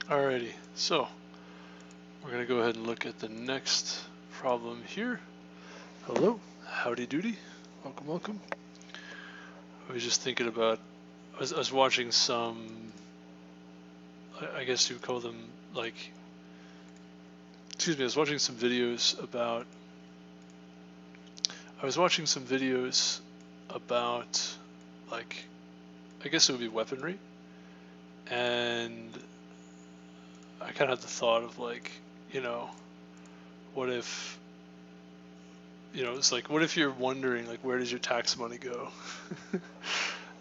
Alrighty, so we're going to go ahead and look at the next problem here. Hello, howdy doody, welcome, welcome. I was just thinking about, I was watching some, I guess you would call them like, excuse me, I was watching some videos about, like, I guess it would be weaponry, and I kind of had the thought of like, you know, what if, it's like, what if you're wondering like, where does your tax money go?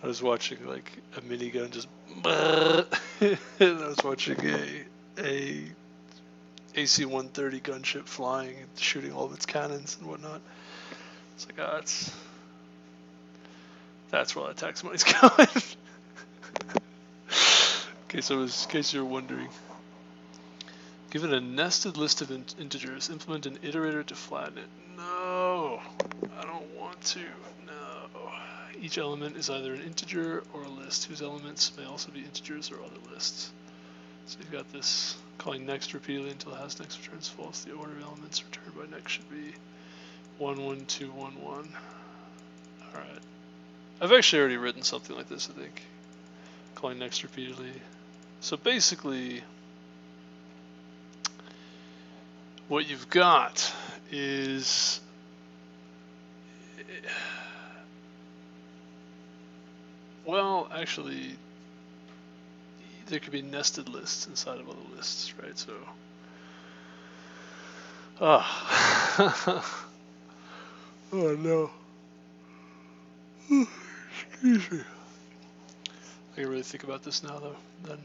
I was watching like a minigun just, and I was watching a AC-130 gunship flying and shooting all of its cannons and whatnot. It's like, that's where that tax money's going. Okay, so in case you're wondering, given a nested list of integers, implement an iterator to flatten it. No, I don't want to. No. Each element is either an integer or a list, whose elements may also be integers or other lists. So you've got this calling next repeatedly until it has next returns false. The order of elements returned by next should be 1, 1, 2, 1, 1. Alright. I've actually already written something like this, I think. Calling next repeatedly. So basically, what you've got is well, actually, there could be nested lists inside of other lists, right? So, oh no. Excuse me. I can really think about this now, though. Then,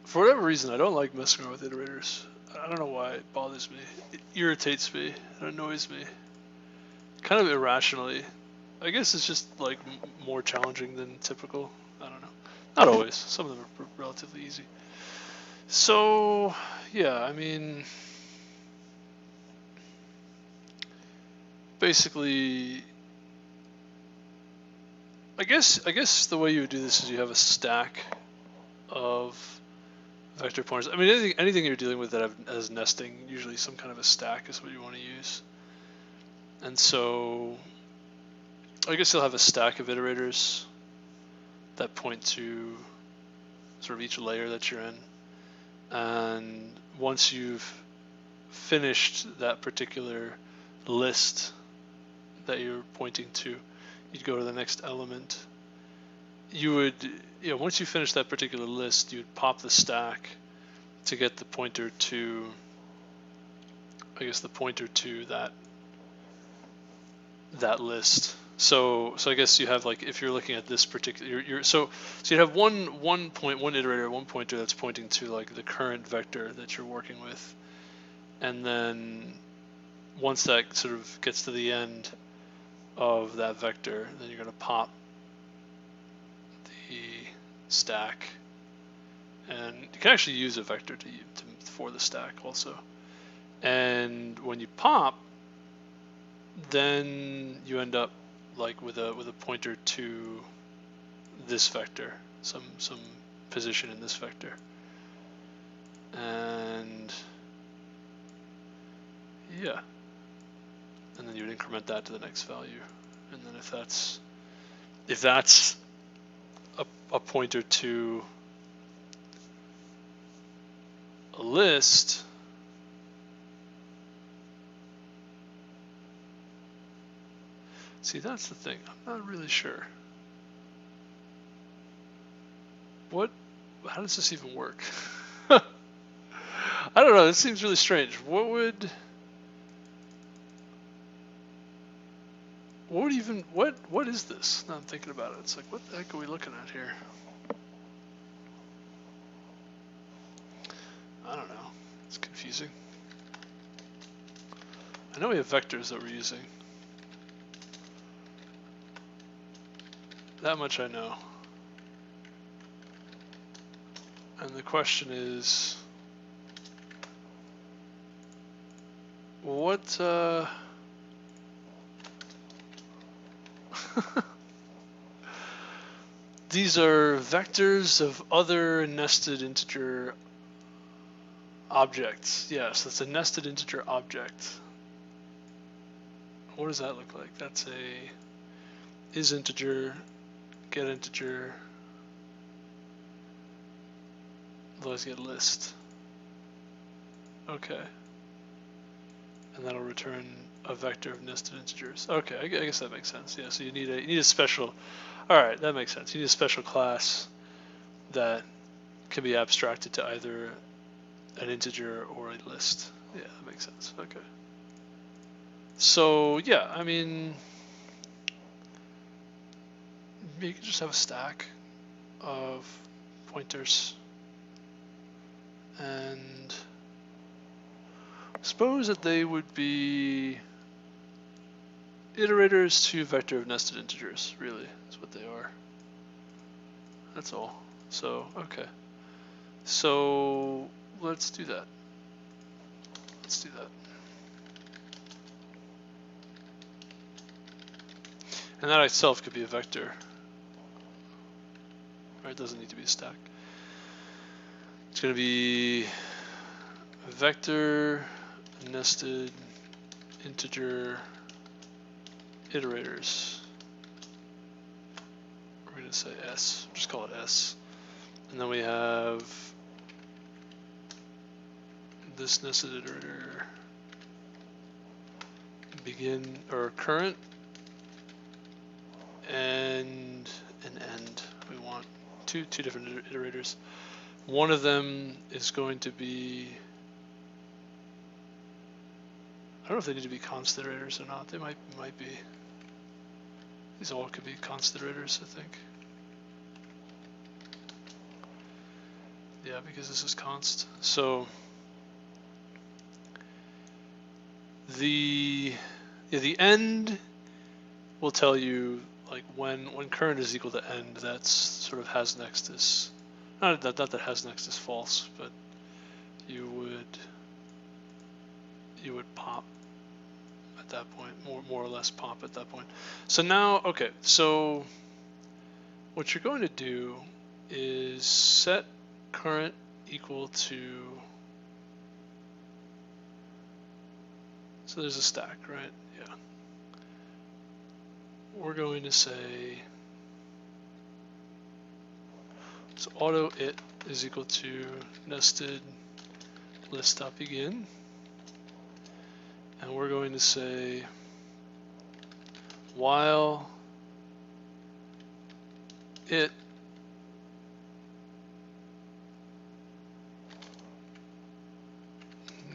for whatever reason, I don't like messing around with iterators. I don't know why it bothers me. It irritates me. It annoys me. Kind of irrationally. I guess it's just like more challenging than typical. I don't know. Not always. Some of them are relatively easy. So, yeah, I mean, basically, I guess the way you would do this is you have a stack of vector pointers. I mean, anything you're dealing with that has nesting, usually some kind of a stack is what you want to use. And so, I guess you'll have a stack of iterators that point to sort of each layer that you're in. And once you've finished that particular list that you're pointing to, you'd go to the next element. You would, once you finish that particular list, you'd pop the stack to get the pointer to, I guess, the pointer to that list. So I guess you have, like, if you're looking at this particular, so you'd have one iterator, one pointer that's pointing to like the current vector that you're working with, and then once that sort of gets to the end of that vector, then you're going to pop the stack, and you can actually use a vector for the stack also. And when you pop, then you end up like with a pointer to this vector, some position in this vector, and yeah, and then you would increment that to the next value, and then if that's a pointer to a list, see, that's the thing, I'm not really sure. How does this even work? I don't know, it seems really strange. What is this? Now I'm thinking about it. It's like, what the heck are we looking at here? I don't know. It's confusing. I know we have vectors that we're using. That much I know. And the question is, what these are vectors of other nested integer objects. Yeah, so it's a nested integer object. What does that look like? That's a is integer, get integer, otherwise get list. Okay. And that'll return a vector of nested integers. Okay, I guess that makes sense. Yeah, so you need a special. All right, that makes sense. You need a special class that can be abstracted to either an integer or a list. Yeah, that makes sense. Okay. So yeah, I mean, you can just have a stack of pointers, and suppose that they would be iterators to vector of nested integers. Really, is what they are. That's all. So okay. So let's do that. Let's do that. And that itself could be a vector. Right, it doesn't need to be a stack. It's going to be a vector, nested, integer, iterators. We're going to say S, just call it S. And then we have this nested iterator, begin or current, and an end. We want two different iterators. One of them is going to be, I don't know if they need to be const iterators or not. They might be. These all could be const iterators, I think. Yeah, because this is const. So the end will tell you like when current is equal to end. That's sort of has next is not that has next is false, but you would pop at that point, more or less pop at that point. So now, okay, so what you're going to do is set current equal to, so there's a stack, right? Yeah. We're going to say, so auto it is equal to nested list.begin. And we're going to say while it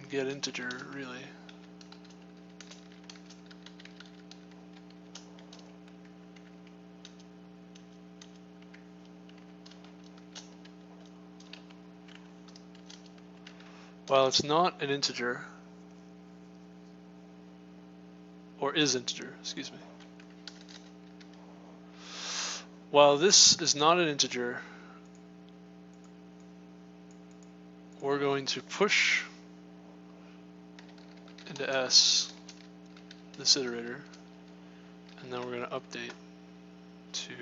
get integer, really. While it's not an integer, or is integer, excuse me. While this is not an integer, we're going to push into S this iterator, and then we're going to update to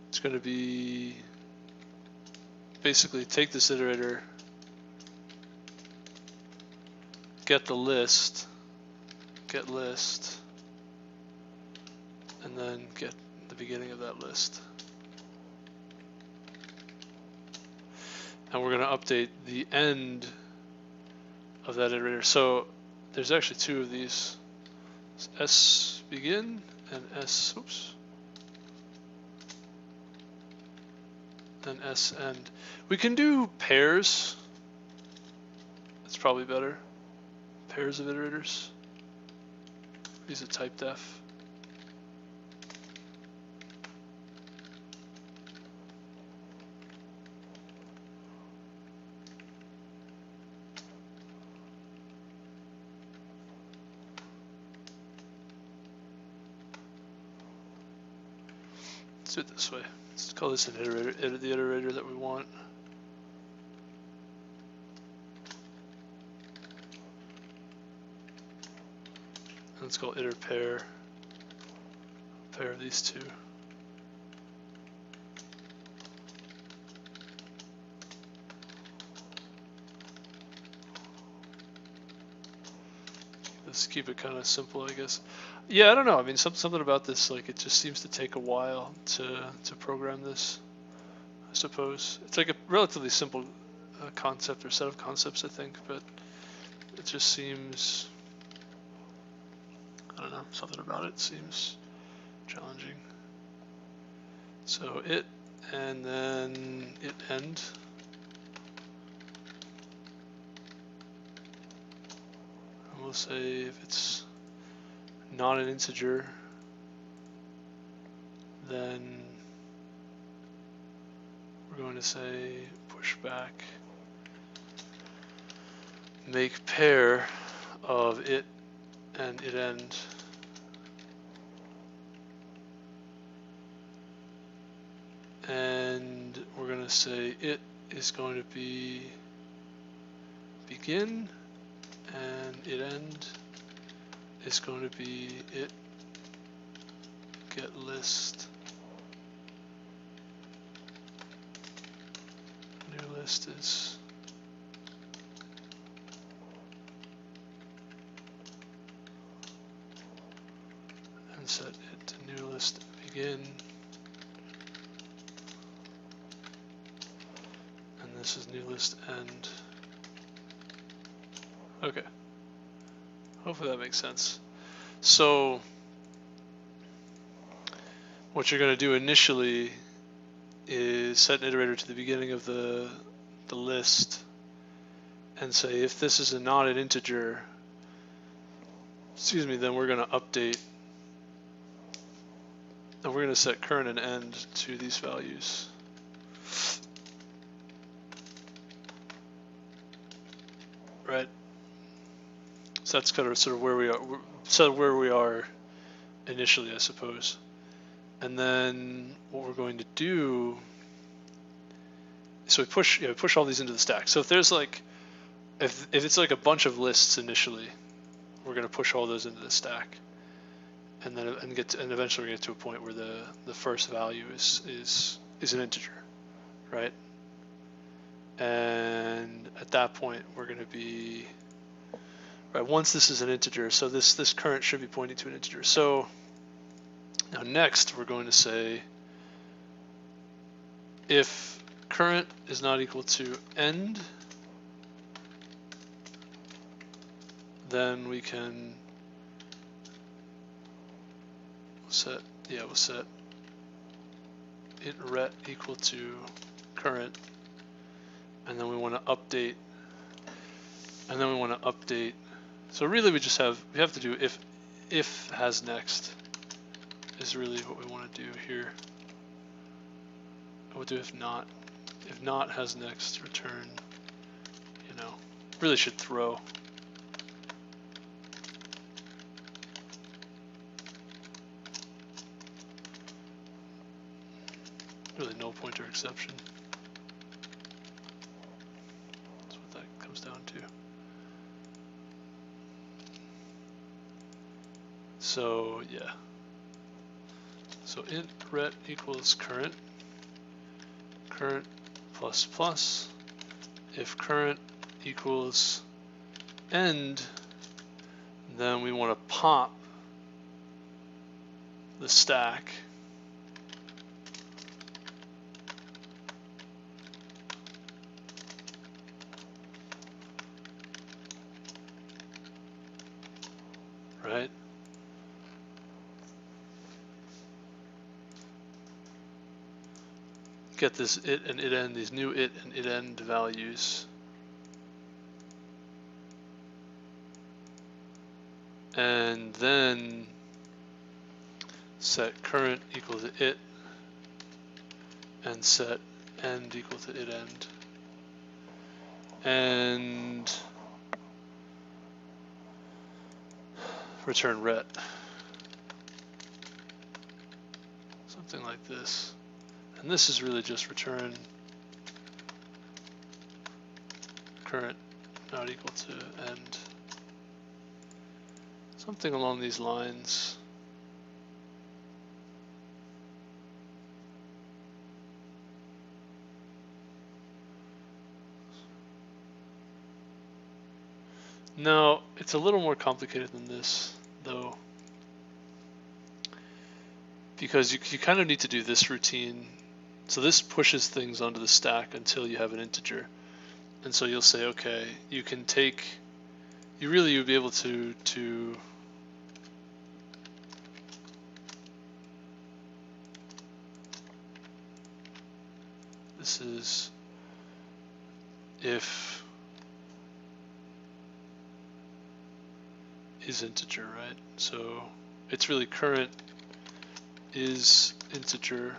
it's going to be basically take this iterator, get the list, get list, and then get the beginning of that list. And we're going to update the end of that iterator. So there's actually two of these, S begin and S, oops, and S end. We can do pairs. That's probably better. Pairs of iterators. Use a type def. Let's do it this way. Let's call this an iterator, the iterator that we want. And let's call iter pair of these two. Let's keep it kind of simple, I guess. Yeah, I don't know. I mean, something about this, like, it just seems to take a while to program this, I suppose. It's like a relatively simple concept or set of concepts, I think, but it just seems, I don't know, something about it seems challenging. So it, and then it end. And we'll say if it's not an integer, then we're going to say push back, make pair of it and it end. And we're going to say it is going to be begin, and it end is going to be it get list. New list is and set it to new list begin. And this is new list end. Okay. Hopefully that makes sense. So what you're going to do initially is set an iterator to the beginning of the list and say if this is not an integer, excuse me, then we're going to update, and we're going to set current and end to these values. Right? So that's kind of sort of where we are. So where we are initially, I suppose. And then what we're going to do, so we push all these into the stack. So if there's like, if it's like a bunch of lists initially, we're going to push all those into the stack, and then and eventually we get to a point where the first value is an integer, right? And at that point we're going to be right once this is an integer. So this current should be pointing to an integer. So now next we're going to say if current is not equal to end, then we can set, we'll set ret equal to current, and then we want to update, so really we have to do if has next is really what we want to do here. We'll do if not has next, return, really should throw. Really null pointer exception. That's what that comes down to. So yeah. So int ret equals current plus plus. If current equals end, then we want to pop the stack. Right? Get this it and it end, these new it and it end values. And then set current equal to it and set end equal to it end. And return ret. Something like this. And this is really just return current not equal to end. Something along these lines. Now, it's a little more complicated than this, though, because you kind of need to do this routine. So this pushes things onto the stack until you have an integer. And so you'll say, okay, you can take, you would be able to this is if is integer, right? So it's really current is integer.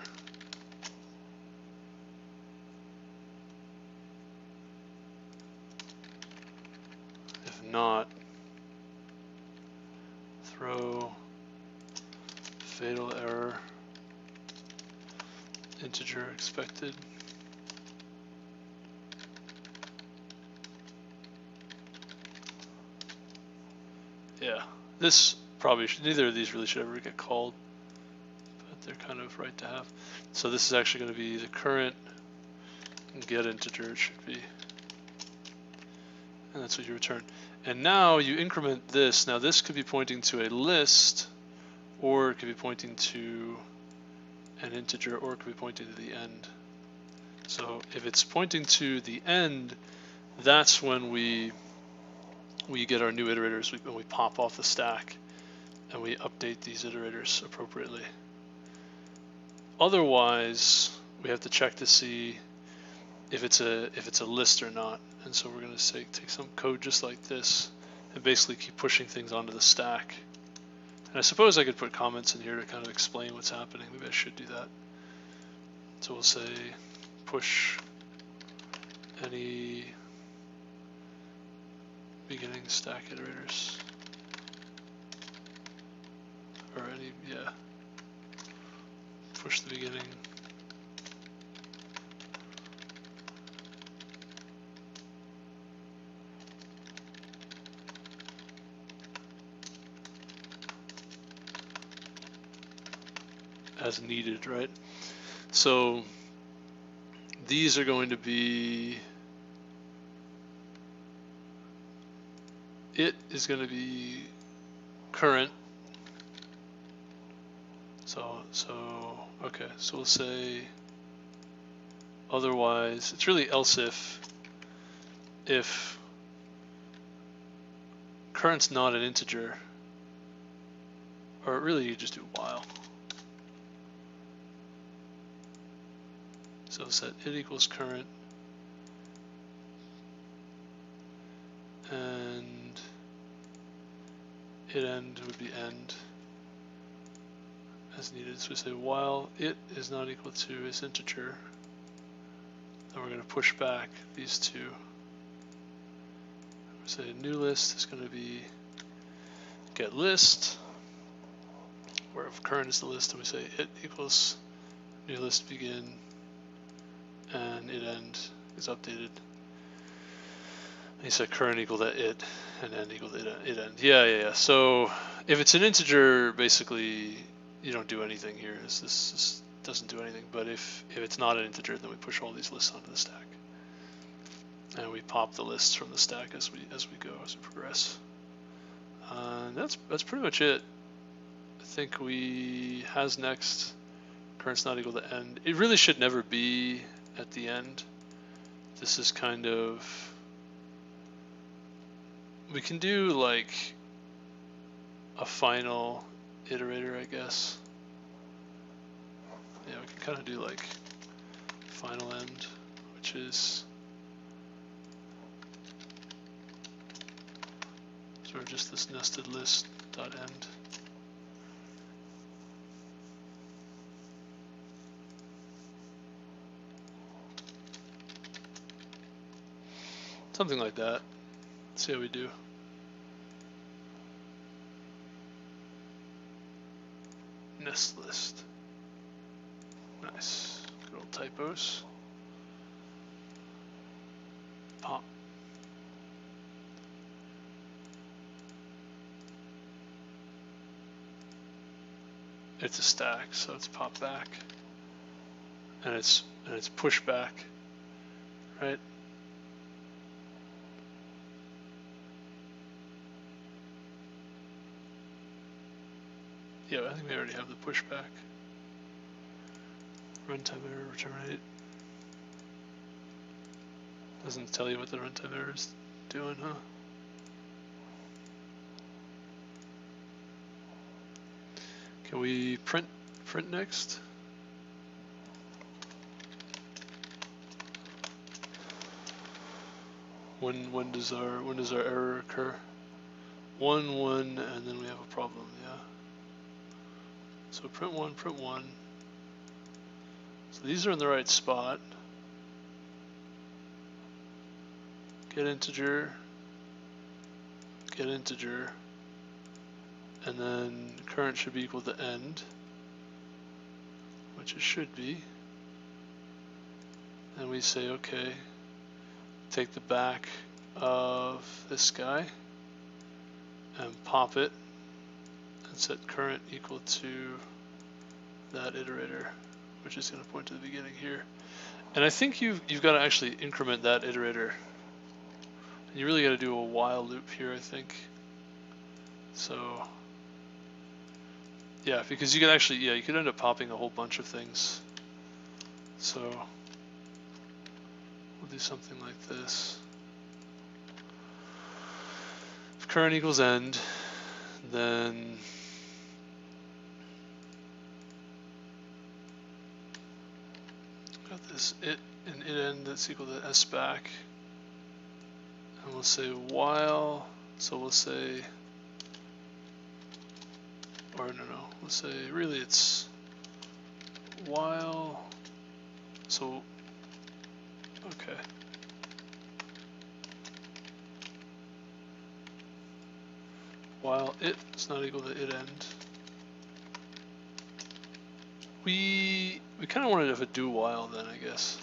If not, throw fatal error integer expected. Yeah, this probably should, neither of these really should ever get called, but they're kind of right to have. So this is actually going to be the current get integer, it should be, and that's what you return. And now you increment this. Now this could be pointing to a list, or it could be pointing to an integer, or it could be pointing to the end. So if it's pointing to the end, that's when we get our new iterators, when we pop off the stack and we update these iterators appropriately. Otherwise, we have to check to see if it's a list or not. And so we're going to say take some code just like this and basically keep pushing things onto the stack. And I suppose I could put comments in here to kind of explain what's happening. Maybe I should do that. So we'll say push any beginning stack iterators, or any, yeah, push the beginning. As needed, right? So these are going to be, it is going to be current. So okay, so we'll say otherwise, it's really else if current's not an integer, or really you just do while. So set it equals current, and it end would be end as needed. So we say while it is not equal to its integer, then we're going to push back these two. We say new list is going to be get list, where if current is the list, and we say it equals new list begin, and it end is updated. And you set current equal to it, and end equal to it end. Yeah. So if it's an integer, basically you don't do anything here. This doesn't do anything. But if it's not an integer, then we push all these lists onto the stack, and we pop the lists from the stack as we progress. And that's pretty much it. I think we has next. Current's not equal to end. It really should never be at the end. This is kind of, we can do like a final iterator, I guess. Yeah, we can kind of do like final end, which is sort of just this nested list dot end. Something like that. Let's see how we do. Nest list. Nice. Good old typos. Pop. it's a stack, so it's pop back, and it's push back, right? Yeah, I think we already have the pushback. Runtime error, terminate. Doesn't tell you what the runtime error is doing, huh? Can we print next? When does our error occur? 1 1, and then we have a problem. Yeah. So print 1, print 1. So these are in the right spot. Get integer, and then current should be equal to end, which it should be. And we say, okay, take the back of this guy and pop it and set current equal to that iterator, which is going to point to the beginning here. And I think you've got to actually increment that iterator. You really got to do a while loop here, I think. So yeah, because you could actually, yeah, you could end up popping a whole bunch of things. So we'll do something like this. If current equals end, then got this it and it end that's equal to s back. And we'll say while, so we'll say, or no, we'll say really it's while, so, okay. While it is not equal to it end. We kind of wanted to have a do while then, I guess.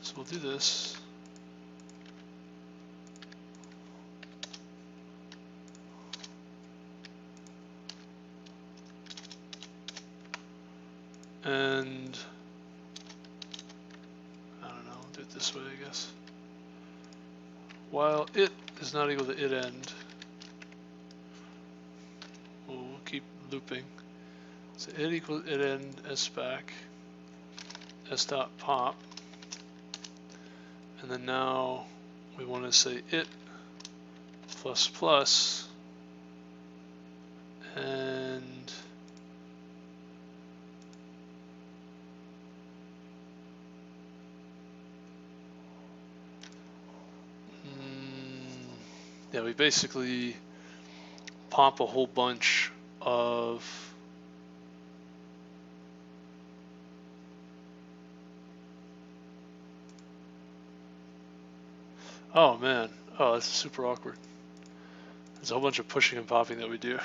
So we'll do this. And I don't know, we'll do it this way, I guess. While it is not equal to it end, we'll keep looping. So it equals it end s back, s dot pop, and then now we want to say it plus plus, and yeah, we basically pop a whole bunch of oh man, oh that's super awkward. There's a whole bunch of pushing and popping that we do.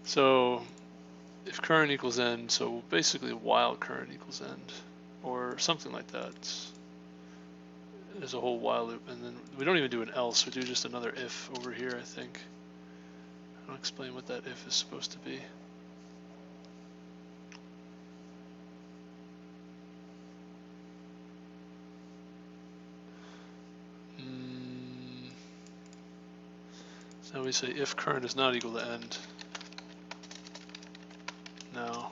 So if current equals end, so basically while current equals end, or something like that. There's a whole while loop, and then we don't even do an else, we do just another if over here, I think. I'll explain what that if is supposed to be. So now we say if current is not equal to end. Now,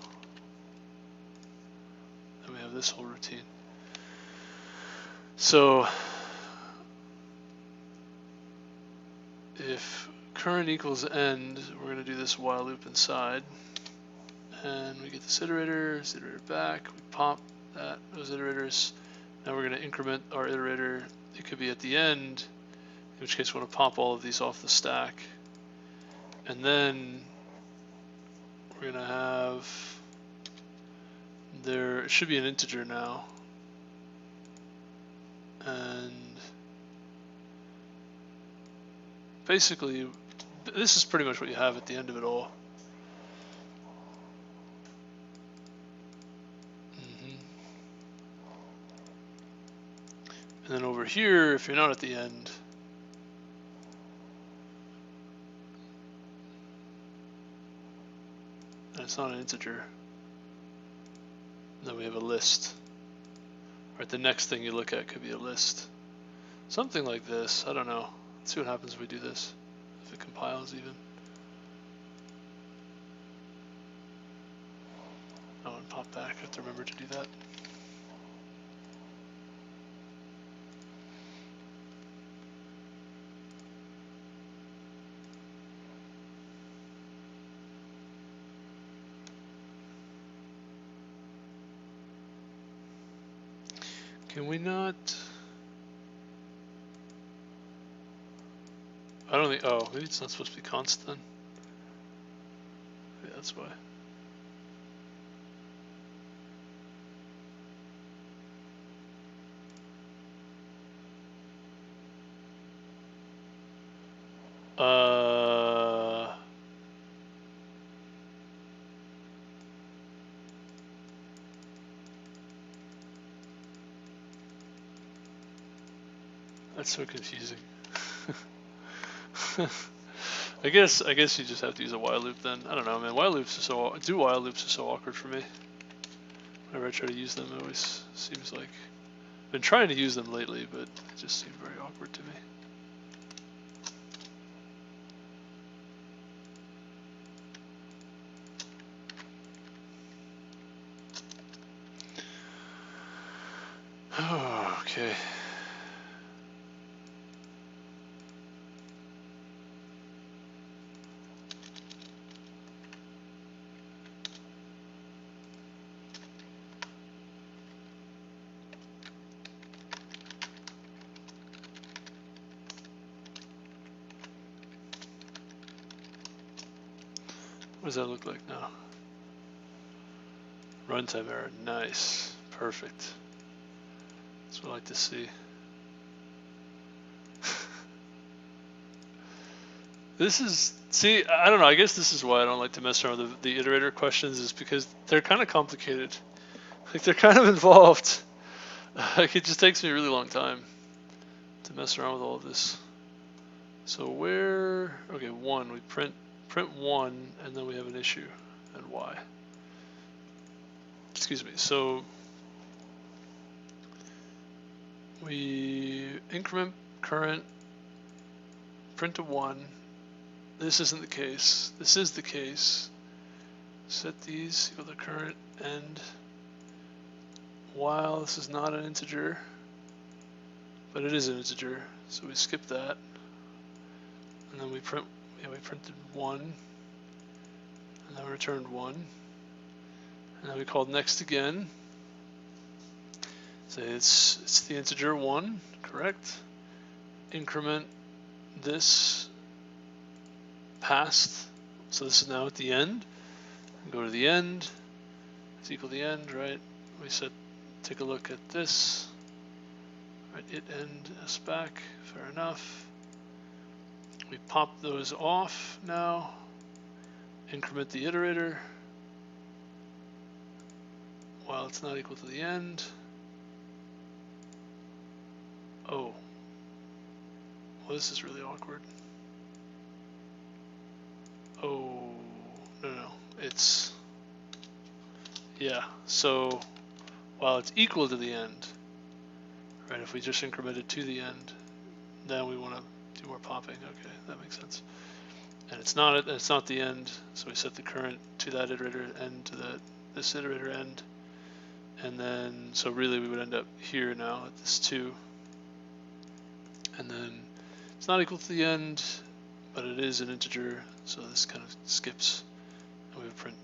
then we have this whole routine. So if current equals end, we're going to do this while loop inside, and we get this iterator, iterator back, we pop those iterators. Now we're going to increment our iterator. It could be at the end, in which case we want to pop all of these off the stack, and then we're going to have there, it should be an integer now, and basically this is pretty much what you have at the end of it all. And then over here, if you're not at the end, and it's not an integer, then we have a list. Right, the next thing you look at could be a list. Something like this, I don't know. Let's see what happens if we do this, if it compiles even. Oh, and pop back, I have to remember to do that. Can we not? I don't think, oh, maybe it's not supposed to be const then. Yeah, that's why. That's so confusing. I guess you just have to use a while loop then. I don't know, man. While loops are so awkward for me. Whenever I try to use them, it always seems like I've been trying to use them lately, but it just seemed very awkward to me. Oh, okay. What does that look like now? Runtime error, nice, perfect. That's what I like to see. This is, see, I don't know, I guess this is why I don't like to mess around with the iterator questions, is because they're kind of complicated. Like, they're kind of involved. Like, it just takes me a really long time to mess around with all of this. So where, okay, one, we print one, and then we have an issue, and why? Excuse me, so we increment current, print to 1. This isn't the case. This is the case. Set these equal to current end. While this is not an integer, but it is an integer, so we skip that. And then we print, yeah, we printed 1, and then we returned 1. And then we called next again. Say it's the integer 1, correct? Increment this past, so this is now at the end. Go to the end, it's equal to the end, right? We said, take a look at this, right? It end us back, fair enough. We pop those off now, increment the iterator while it's not equal to the end. Oh, well, this is really awkward. Oh, no, it's, yeah, so while it's equal to the end, right, if we just increment it to the end, then we want to do more popping. Okay, that makes sense. And it's not the end, so we set the current to that iterator end to this iterator end, and then so really we would end up here now at this 2, and then it's not equal to the end, but it is an integer, so this kind of skips, and we would print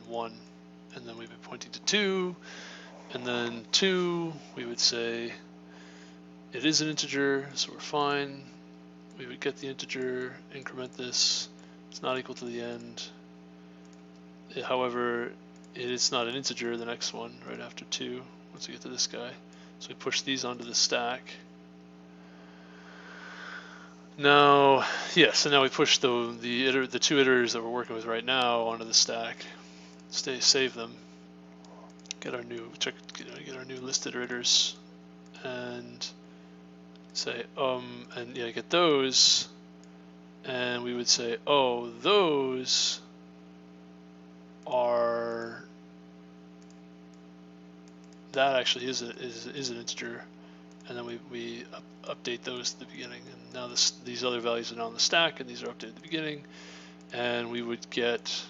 1, and then we'd be pointing to 2, and then 2 we would say it is an integer, so we're fine. We would get the integer, increment this, it's not equal to the end. However, it's not an integer, the next one, right after 2, once we get to this guy. So we push these onto the stack. Now, yes, and now we push the 2 iterators that we're working with right now onto the stack. Save them. Get our new list iterators, and and say and yeah, get those, and we would say, oh, those are, that actually is an integer, and then we update those at the beginning, and now these other values are now in the stack, and these are updated at the beginning, and we would get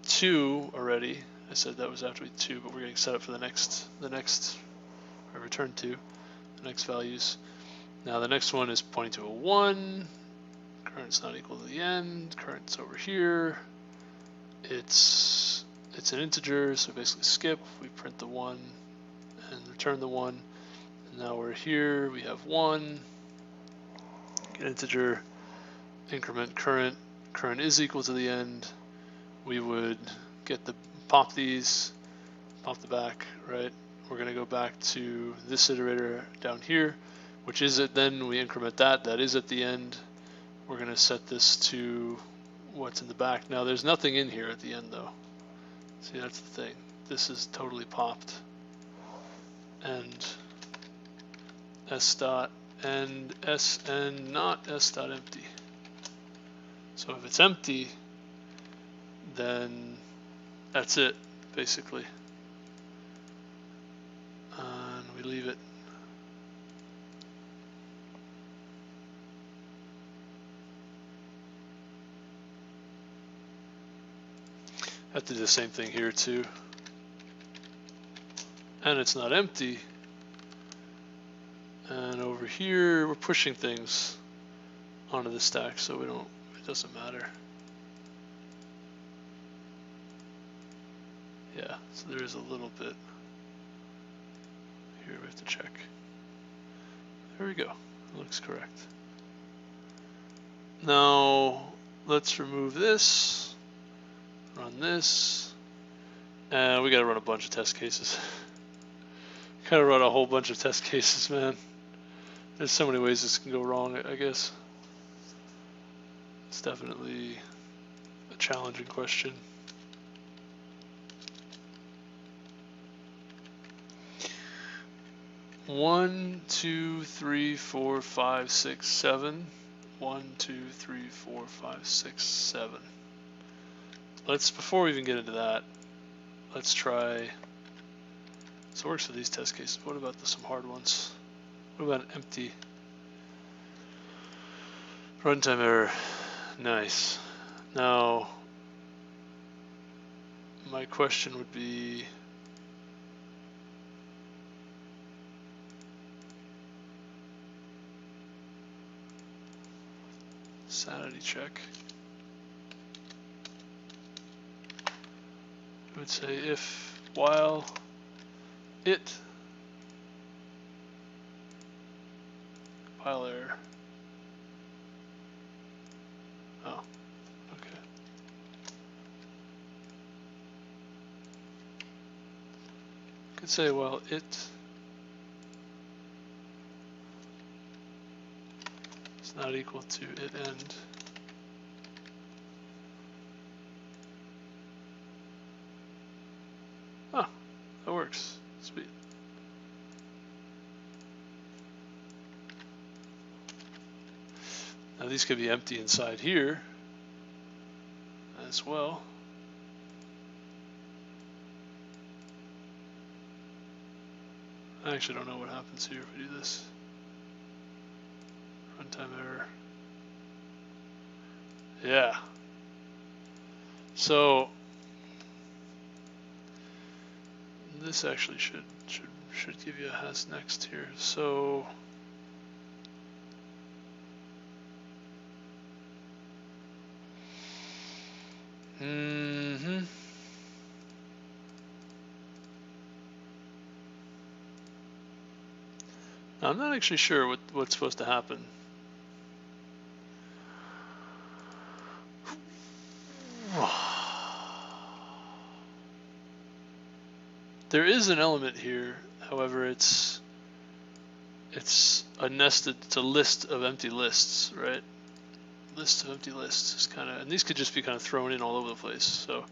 2 already. I said that was after we 2, but we're getting set up for the next or return 2, the next values. Now the next one is pointing to a 1. Current's not equal to the end. Current's over here. It's an integer, so basically skip. We print the 1 and return the 1. And now we're here. We have 1. Get integer. Increment current. Current is equal to the end. We would pop these, pop the back, right? We're going to go back to this iterator down here, which is it. Then we increment that is at the end. We're going to set this to what's in the back. Now there's nothing in here at the end though. See, that's the thing. This is totally popped. And s dot and s and not s dot empty. So if it's empty, then that's it, basically. And we leave it. Have to do the same thing here too. And it's not empty. And over here, we're pushing things onto the stack, so it doesn't matter. Yeah, so there is a little bit. Here we have to check. There we go. It looks correct. Now let's remove this. Run this. And we gotta run a bunch of test cases. Gotta run a whole bunch of test cases, man. There's so many ways this can go wrong, I guess. It's definitely a challenging question. One, 2, 3, 4, 5, 6, 7. 1, 2, 3, 4, 5, 6, 7. Before we even get into that, let's try. So it works for these test cases. What about some hard ones? What about an empty? Runtime error. Nice. Now, my question would be, sanity check. I would say if while it compile error. Oh, okay. Could say while it is not equal to it end. Oh, that works. Sweet. Now these could be empty inside here as well. I actually don't know what happens here if we do this. Runtime error. Yeah. So this actually should give you a has next here. So I'm not actually sure what's supposed to happen. There is an element here, however, it's a nested, it's a list of empty lists, right? List of empty lists is kind of, and these could just be kind of thrown in all over the place. So,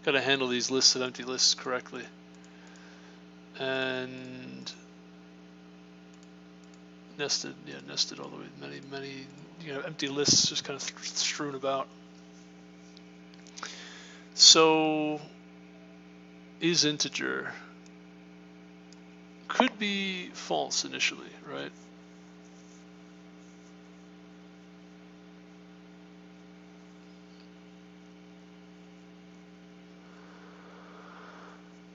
got to handle these lists of empty lists correctly. And nested, yeah, nested all the way. Many, empty lists just kind of strewn about. So is integer could be false initially, right?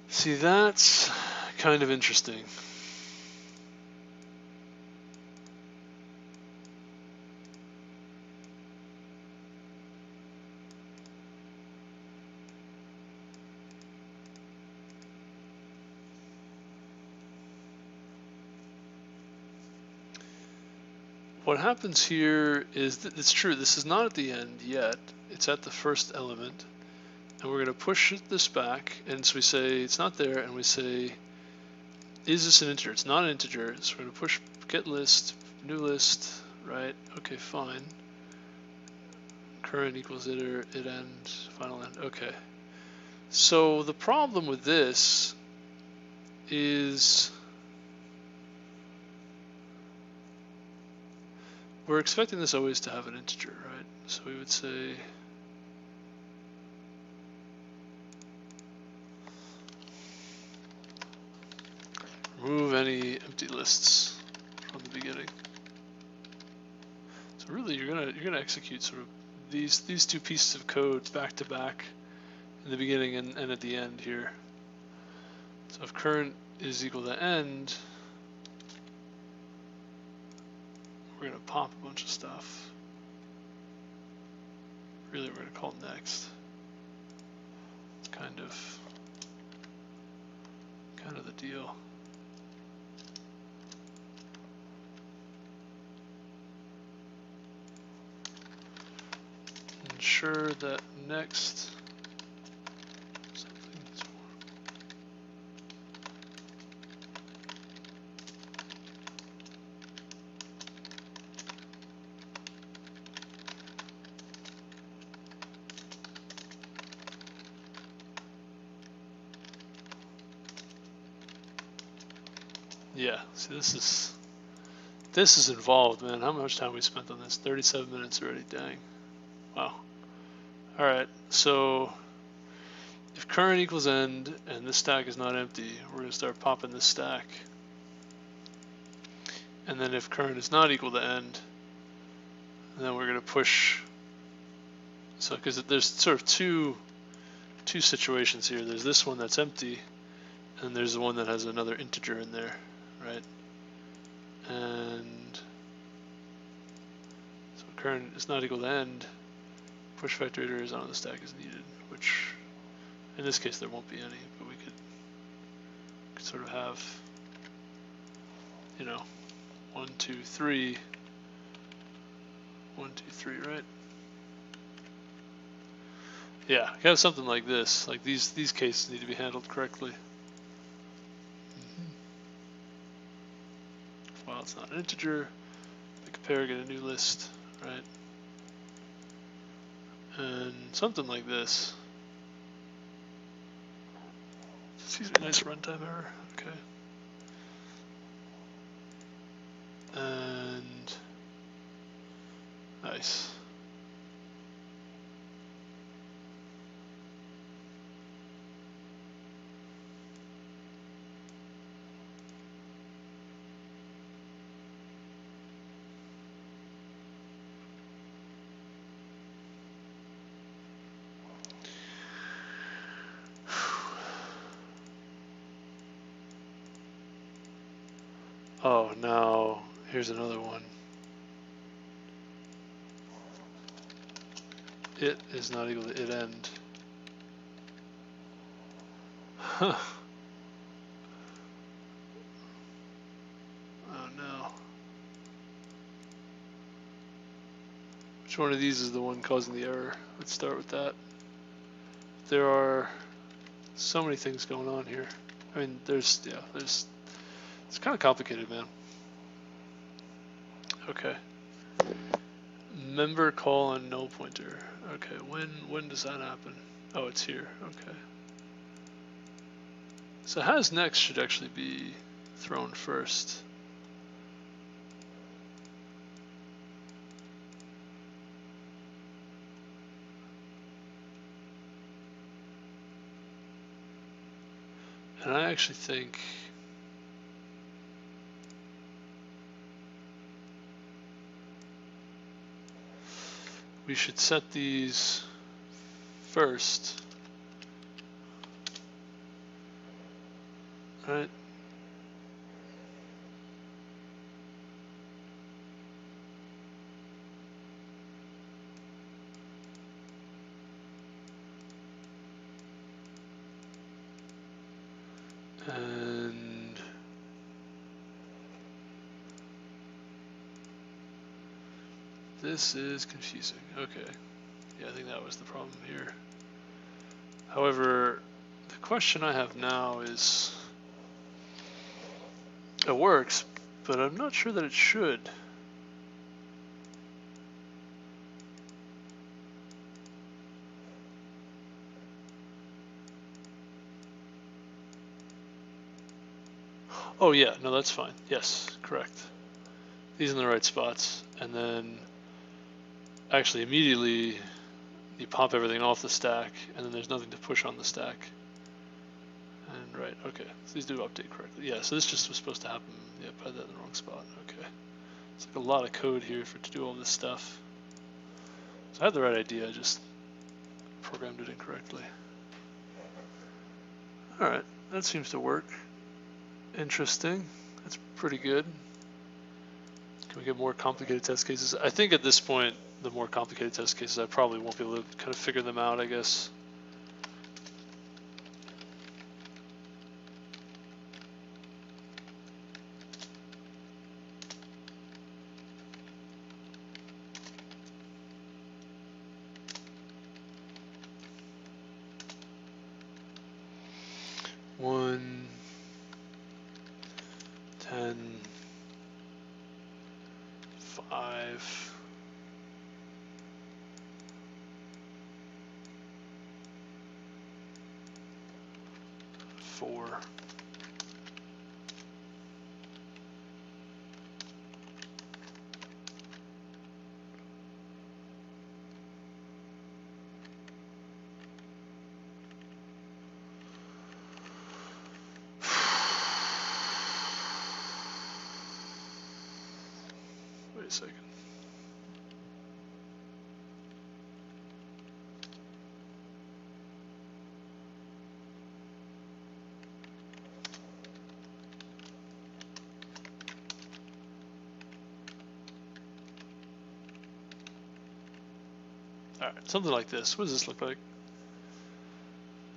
See, that's kind of interesting. What happens here is that it's true, this is not at the end yet, it's at the first element, and we're going to push this back, and so we say it's not there, and we say, is this an integer? It's not an integer, so we're going to push get list, new list, right? Okay, fine. Current equals it end, final end, okay. So the problem with this is we're expecting this always to have an integer, right? So we would say remove any empty lists from the beginning. So really, you're gonna execute sort of these two pieces of code back to back in the beginning and at the end here. So if current is equal to end, we're gonna pop a bunch of stuff. Really, we're gonna call next. It's kind of the deal. Ensure that next something's yeah, see, this is involved, man. How much time we spent on this? 37 minutes already, dang. Wow. Alright, so if current equals end and this stack is not empty, we're going to start popping this stack. And then if current is not equal to end, then we're going to push. So because there's sort of two situations here. There's this one that's empty, and there's the one that has another integer in there, right? And so current is not equal to end. Push factor iterators on the stack is needed, which in this case there won't be any, but we could sort of have, 1, 2, 3, 1, 2, 3, right? Yeah, you have something like this. Like these cases need to be handled correctly. While it's not an integer, we compare, get a new list, right? And something like this. Excuse me, nice runtime error. Okay. And nice. Oh, now here's another one. It is not equal to it end. Huh. Oh no. Which one of these is the one causing the error? Let's start with that. There are so many things going on here. I mean, it's kind of complicated, man. Okay. Member call on null pointer. Okay, when does that happen? Oh, it's here. Okay. So has next should actually be thrown first. And I actually think we should set these first, right? And this is confusing. Okay. Yeah, I think that was the problem here. However, the question I have now is, it works, but I'm not sure that it should. Oh yeah, no, that's fine. Yes, correct. These in the right spots, and then actually immediately you pop everything off the stack, and then there's nothing to push on the stack. And right, okay, so these do update correctly. Yeah, so this just was supposed to happen. Yeah, I put that in the wrong spot. Okay, it's like a lot of code here to do all this stuff. So I had the right idea, I just programmed it incorrectly. All right, that seems to work. Interesting. That's pretty good. Can we get more complicated test cases? I think at this point, the more complicated test cases, I probably won't be able to kind of figure them out, I guess. One, 10, 5. Four. Wait a second. Alright, something like this. What does this look like?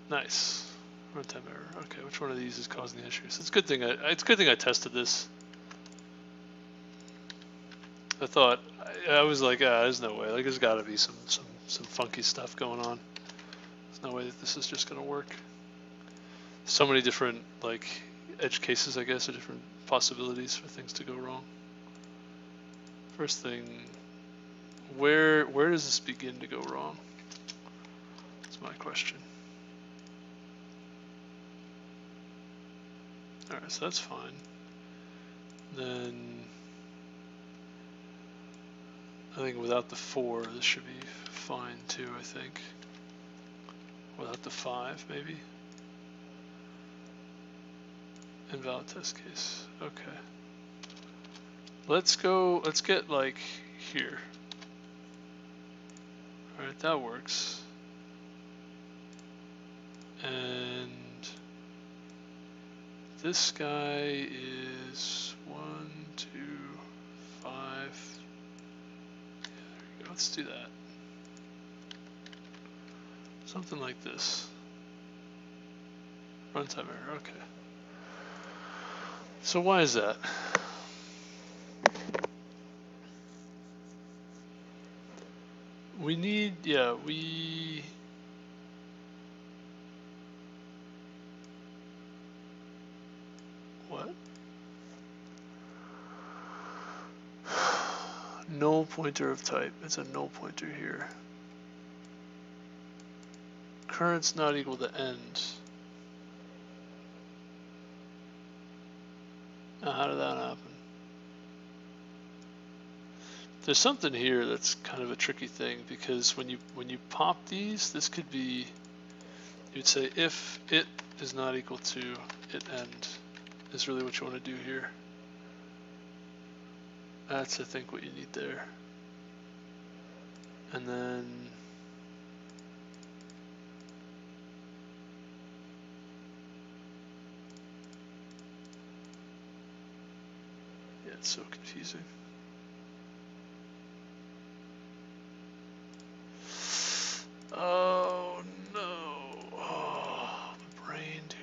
Nice. Runtime error. Okay, which one of these is causing the issues? It's a good thing I tested this. I thought I was like, there's no way. Like, there's got to be some funky stuff going on. There's no way that this is just gonna work. So many different like edge cases, I guess, or different possibilities for things to go wrong. First thing, where does this begin to go wrong? That's my question. All right, so that's fine. Then I think without the 4, this should be fine too, I think. Without the 5, maybe. Invalid test case. Okay. Let's get like here. Alright, that works. And this guy is 1, 2, 5. Yeah, there you go. Let's do that. Something like this. Runtime error, okay. So why is that? We need, yeah, what? Null pointer of type. It's a null pointer here. Current's not equal to end. Now, how did that happen? There's something here that's kind of a tricky thing, because when you pop these, this could be you'd say if it is not equal to it end is really what you want to do here. That's, I think, what you need there. And then yeah, it's so confusing. Oh no. Oh, my brain, dude.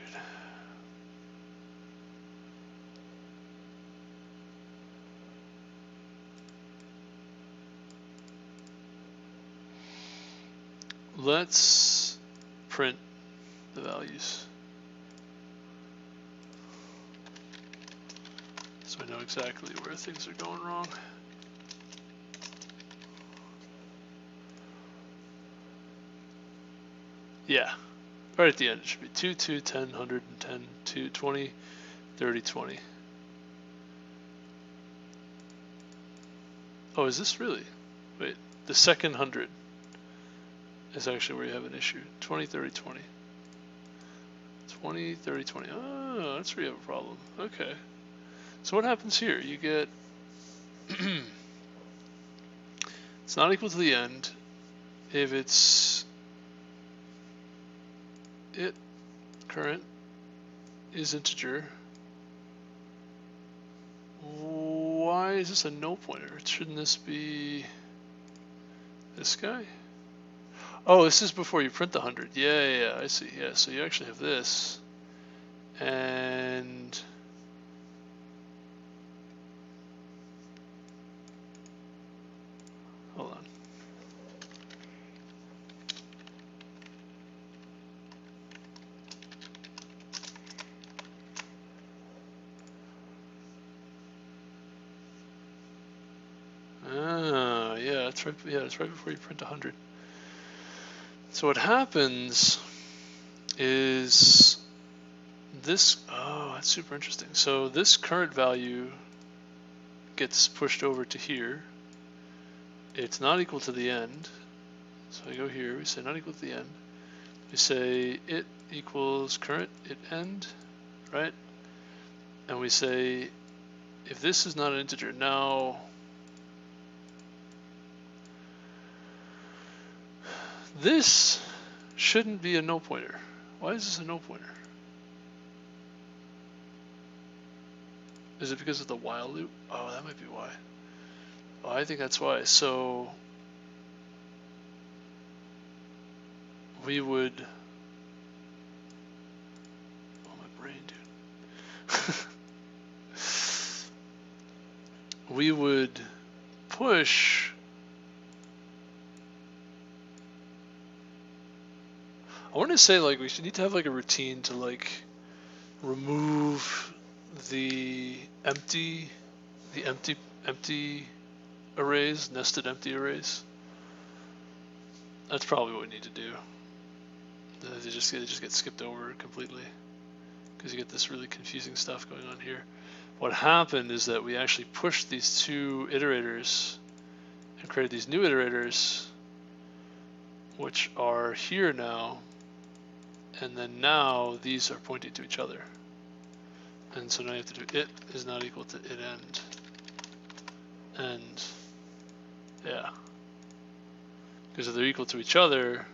Let's print the values so I know exactly where things are going wrong. Yeah, right at the end it should be 2, 2, 10, 100, 10, 2, 20, 30, 20. Oh, is this really? Wait, the second 100 is actually where you have an issue. 20, 30, 20. 20, 30, 20. Oh, that's where you have a problem. Okay. So what happens here? You get it's not equal to the end if it's it current is integer. Why is this a no pointer? Shouldn't this be this guy? Oh, this is before you print the 100. Yeah, I see. Yeah, so you actually have this. And hold on. Ah, yeah, that's right. Yeah, it's right before you print 100. So what happens is this. Oh, that's super interesting. So this current value gets pushed over to here. It's not equal to the end. So I go here. We say not equal to the end. We say it equals current it end, right? And we say if this is not an integer now. This shouldn't be a no pointer. Why is this a no pointer? Is it because of the while loop? Oh, that might be why. Oh, I think that's why. So we would. Oh, my brain, dude. We would push. I want to say like we should need to have like a routine to like remove the empty arrays, nested empty arrays. That's probably what we need to do. They just get skipped over completely because you get this really confusing stuff going on here. What happened is that we actually pushed these two iterators and created these new iterators, which are here now. And then now these are pointing to each other. And so now you have to do it is not equal to it end. And yeah. Because if they're equal to each other,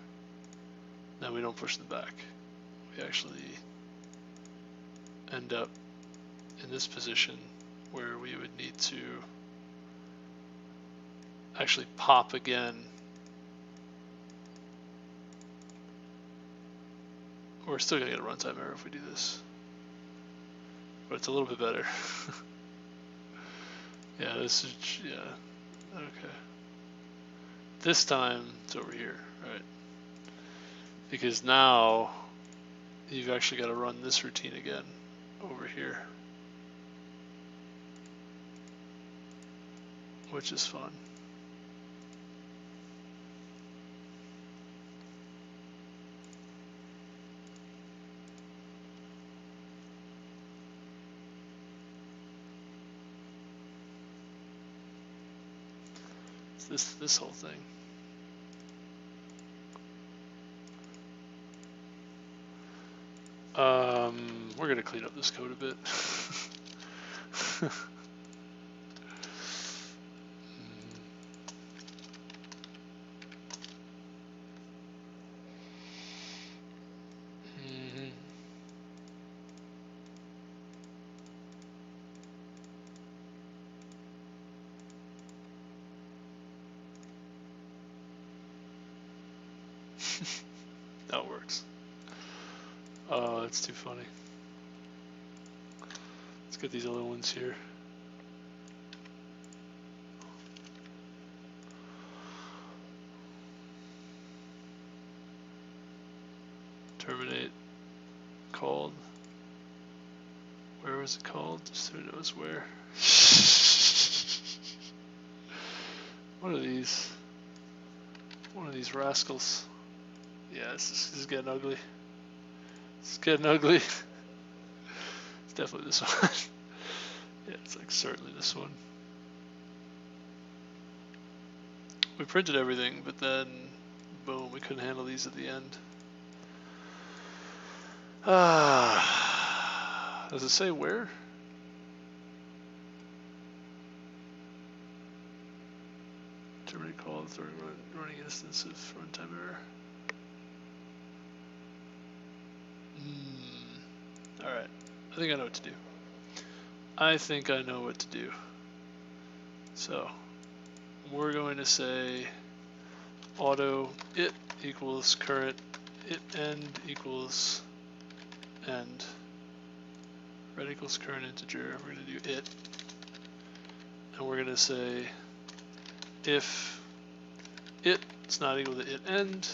then we don't push them back. We actually end up in this position where we would need to actually pop again. We're still going to get a runtime error if we do this. But it's a little bit better. Yeah, this is, yeah, okay. This time it's over here, right? Because now you've actually got to run this routine again over here. Which is fun. This whole thing. We're gonna clean up this code a bit. That works. Oh, that's too funny. Let's get these other ones here. Terminate called. Where was it called? Just who knows where. What are these? One of these rascals. Yeah, this is getting ugly. It's getting ugly. It's definitely this one. Yeah, it's like certainly this one. We printed everything, but then, boom, we couldn't handle these at the end. Does it say where? Terminate call the third running instance of runtime error. Alright, I think I know what to do. I think I know what to do. So, we're going to say auto it equals current it end equals end. Red equals current integer. We're going to do it. And we're going to say if it's not equal to it end,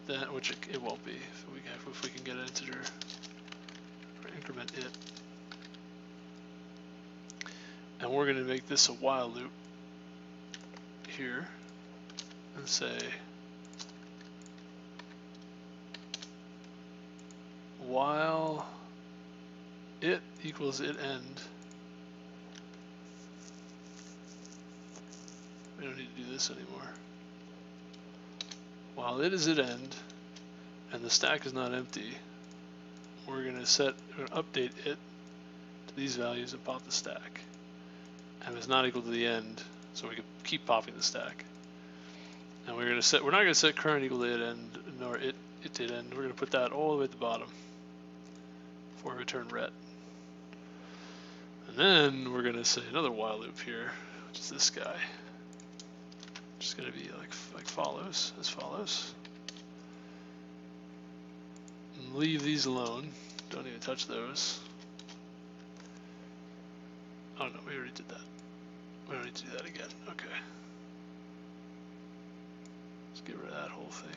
then, which it won't be if we can get an integer or increment it. And we're going to make this a while loop here and say while it equals it end. We don't need to do this anymore. While it is at end and the stack is not empty, we're going to update it to these values and pop the stack. And it's not equal to the end, so we can keep popping the stack. And we're not going to set current equal to it end nor it did end. We're going to put that all the way at the bottom before we return ret. And then we're going to say another while loop here, which is this guy. Just going to be like follows, as follows. And leave these alone. Don't even touch those. Oh no, we already did that. We don't need to do that again. Okay. Let's get rid of that whole thing.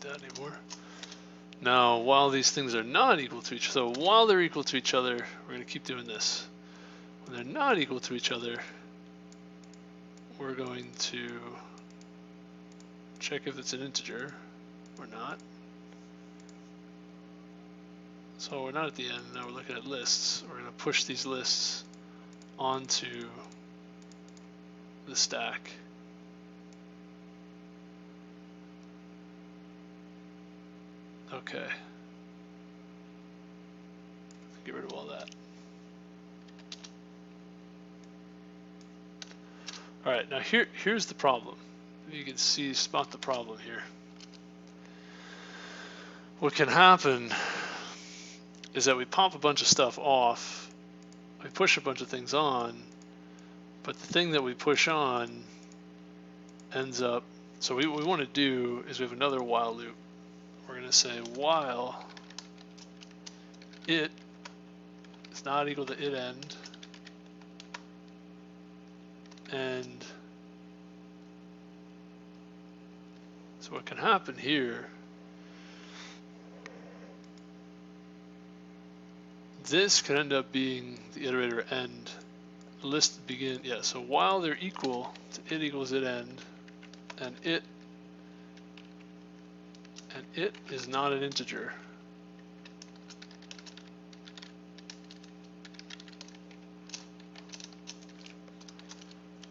That anymore. Now, while these things are not equal to each other, so while they're equal to each other, we're going to keep doing this. When they're not equal to each other, we're going to check if it's an integer or not. So we're not at the end, now we're looking at lists. We're going to push these lists onto the stack. Okay. Get rid of all that. Alright, now here's the problem. You can spot the problem here. What can happen is that we pop a bunch of stuff off, we push a bunch of things on, but the thing that we push on ends up, so what we want to do is we have another while loop. We're going to say while it is not equal to it end, and so what can happen here, this could end up being the iterator end, list begin, yeah, so while they're equal to it equals it end, and it is not an integer.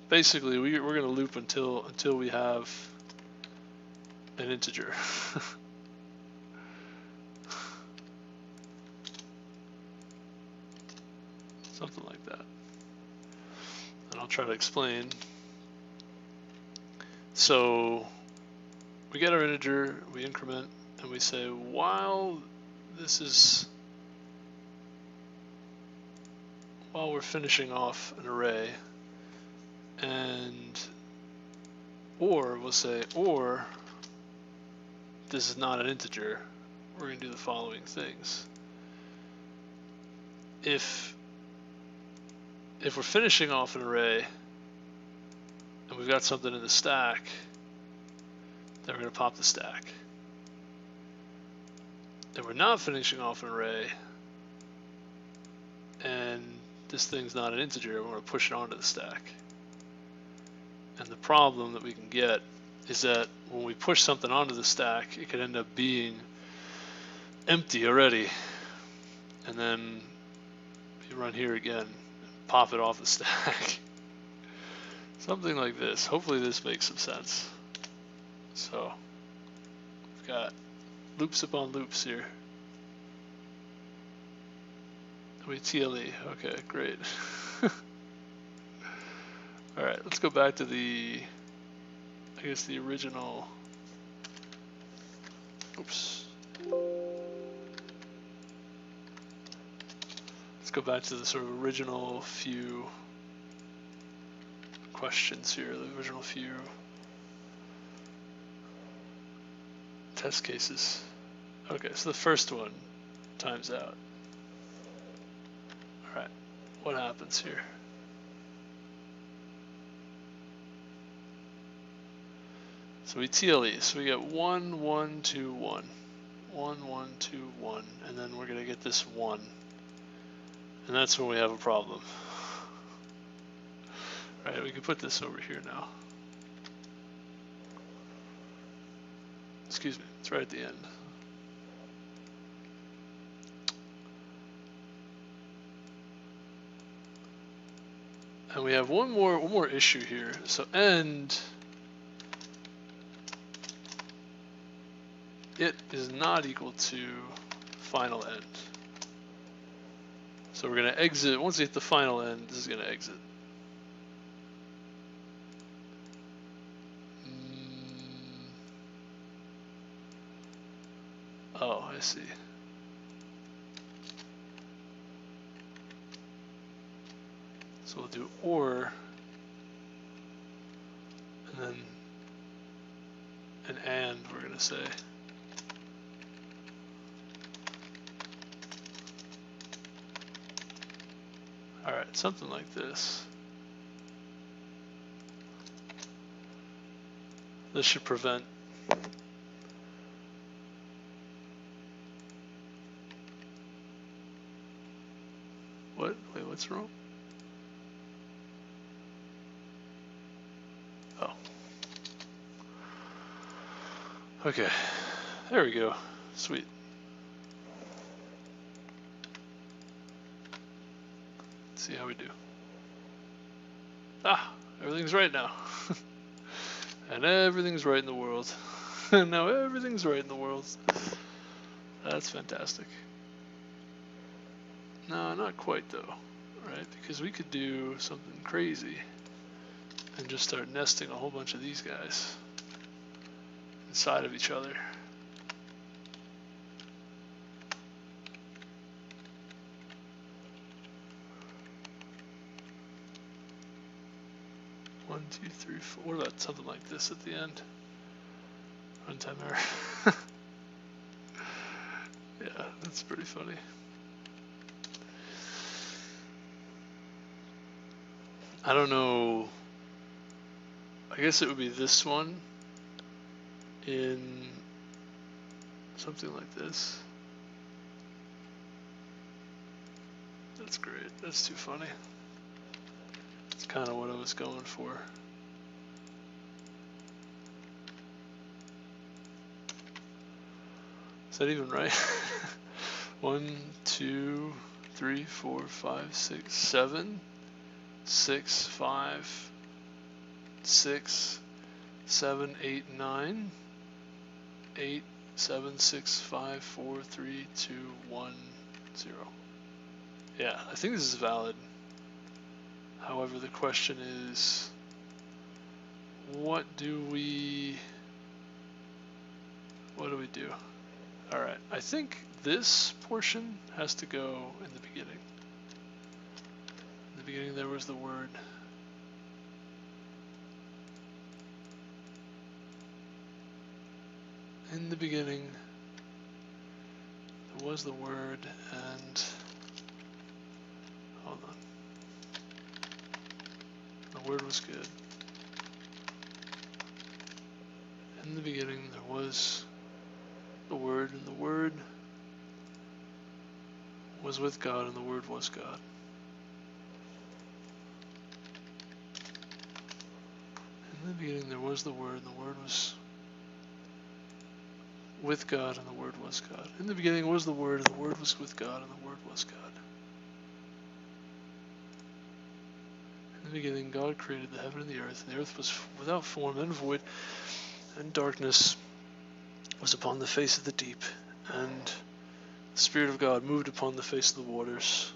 Basically, we're going to loop until we have an integer. Something like that. And I'll try to explain. So we get our integer, we increment, and we say while we're finishing off an array, and we'll say or this is not an integer, we're going to do the following things. If we're finishing off an array and we've got something in the stack, then we're going to pop the stack. If we're not finishing off an array and this thing's not an integer, we're going to push it onto the stack. And the problem that we can get is that when we push something onto the stack, it could end up being empty already. And then you run here again, pop it off the stack. Something like this. Hopefully this makes some sense. So we've got loops upon loops here. TLE. Okay, great. All right, let's go back to the original. Oops. Let's go back to the sort of original few questions here, the original few test cases. Okay, so the first one times out. All right, what happens here? So we TLE, so we get 1, 1, 2, 1. 1, 1, 2, 1, and then we're going to get this 1. And that's when we have a problem. All right, we can put this over here now. Excuse me, it's right at the end. And we have one more issue here. So end, it is not equal to final end. So we're going to exit, once we hit the final end, this is going to exit. Oh, I see. So we'll do or, and then an and we're going to say. All right, something like this. This should prevent what? Wait, what's wrong? Oh. Okay, there we go. Sweet. Let's see how we do. Ah, everything's right now. And everything's right in the world. And now everything's right in the world. That's fantastic. No, not quite though, right? Because we could do something crazy and just start nesting a whole bunch of these guys inside of each other. One, two, three, four. What about something like this at the end? Runtime error. Yeah, that's pretty funny. I don't know. I guess it would be this one in something like this. That's great. That's too funny. That's kind of what I was going for. Is that even right? 1, 2, 3, 4, 5, 6, 7, 6, 5, 6, 7, 8, 9, 8, 7, 6, 5, 4, 3, 2, 1, 0. Yeah, I think this is valid. However, the question is, what do we do? All right, I think this portion has to go in the beginning. In the beginning there was the word. In the beginning there was the word, and hold on. The word was good. In the beginning there was the word, and the word was with God, and the word was God. In the beginning there was the word, and the word was with God, and the word was God. In the beginning was the word, and the word was with God, and the word was God. In the beginning God created the heaven and the earth was without form and void, and darkness was upon the face of the deep, and the Spirit of God moved upon the face of the waters.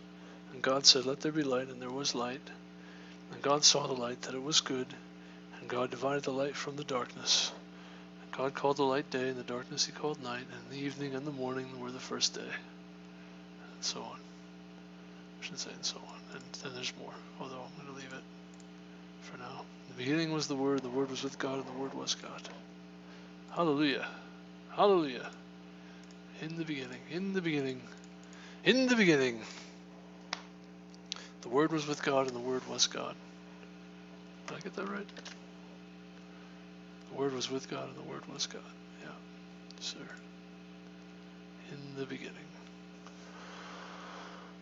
And God said, "Let there be light," and there was light. And God saw the light, that it was good, and God divided the light from the darkness. And God called the light day, and the darkness he called night, and the evening and the morning were the first day. And so on. I should say and so on. And then there's more, although I'm going to leave it for now. In the beginning was the Word was with God, and the Word was God. Hallelujah. Hallelujah. In the beginning, in the beginning, in the beginning, the Word was with God, and the Word was God. Did I get that right? The Word was with God, and the Word was God. Yeah, sir. In the beginning.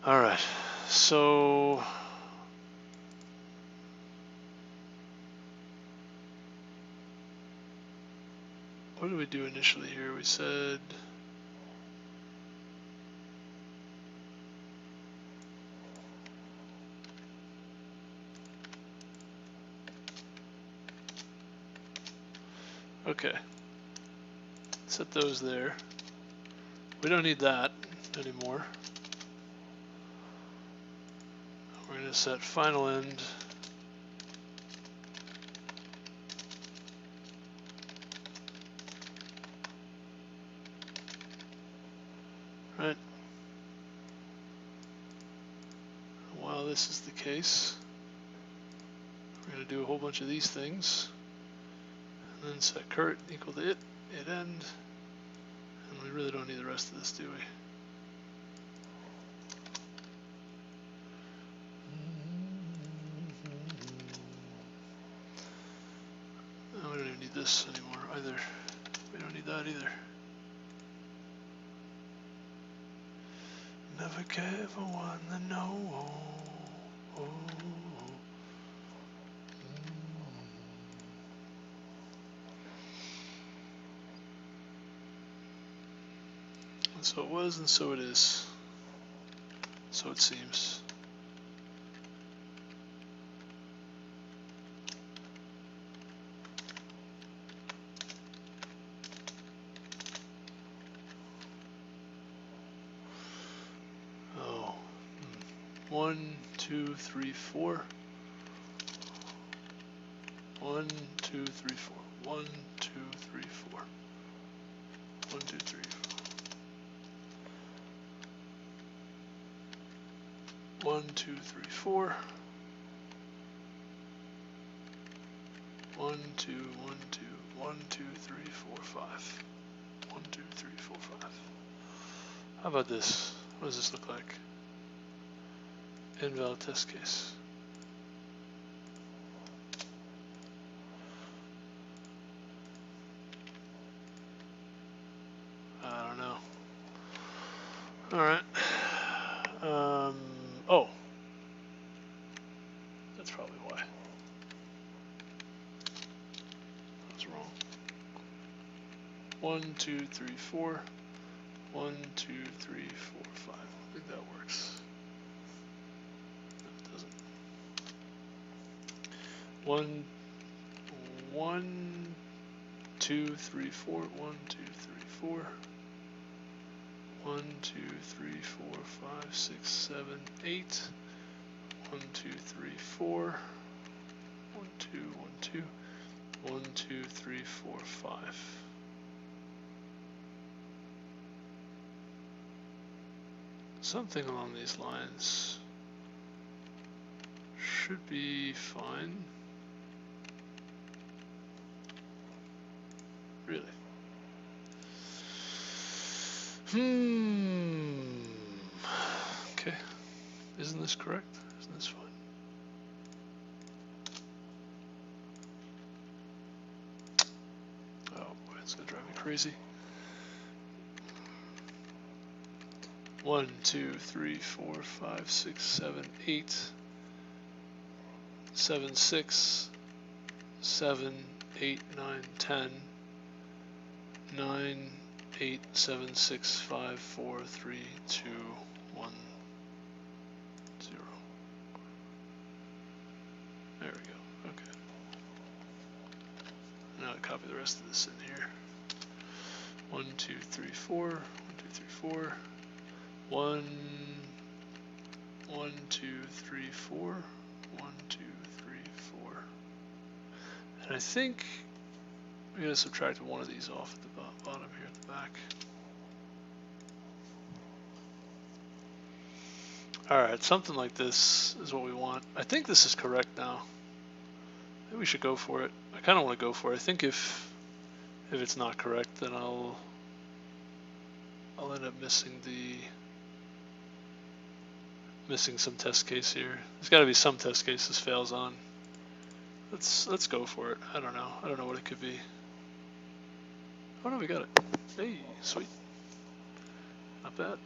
All right, so what did we do initially here? We said okay, set those there. We don't need that anymore. We're going to set final end right. While this is the case, we're going to do a whole bunch of these things, and then set current equal to it end, and we really don't need the rest of this, do we? No, we don't even need this anymore either. We don't need that either. Never care for one that no. And so it was, and so it is. So it seems. Oh. 1, 2, 3, 4. 1, 2, 3, 4. 1, 2, 3, 4. 1, 2, 3, 4. 1, 2, 3, 4. 1, 2, 1, 2, 1, 2, 3, 4, 5. 1, 2, 3, 4, 5. How about this? What does this look like? Invalid test case. I don't know. Alright. Oh. That's probably why. I was wrong. 1, 2, 3, 4. 1, 2, 3, 4, 5. I think that works. No, it doesn't. 1, 2, 3, 4. 1, 2, 3, 4. 1, 2, 3, 4, 5, 6, 7, 8. 1, 2, 3, 4. 1, 2, 1, 2. 1, 2, 3, 4, 5. Something along these lines should be fine. Really? Okay. Isn't this correct? Isn't this fine? Oh boy, it's gonna drive me crazy. 1, 2, 3, 4, 5, 6, 7, 8. 7, 6, 7, 8, 9, 10. 9, 8, 7, 6, 5, 4, 3, 2, 1, 0. There we go. Okay. Now I copy the rest of this in here. 1, 2, 3, 4. 1, 2, 3, 4. 1, 1, 2, 3, 4. 1, 2, 3, 4. And I think we gotta subtract one of these off at the bottom here at the back. Alright, something like this is what we want. I think this is correct now. Maybe we should go for it. I kind of want to go for it. I think if it's not correct, then I'll end up missing some test case here. There's got to be some test case this fails on. Let's go for it. I don't know. I don't know what it could be. Oh no, we got it. Hey, sweet. Not bad.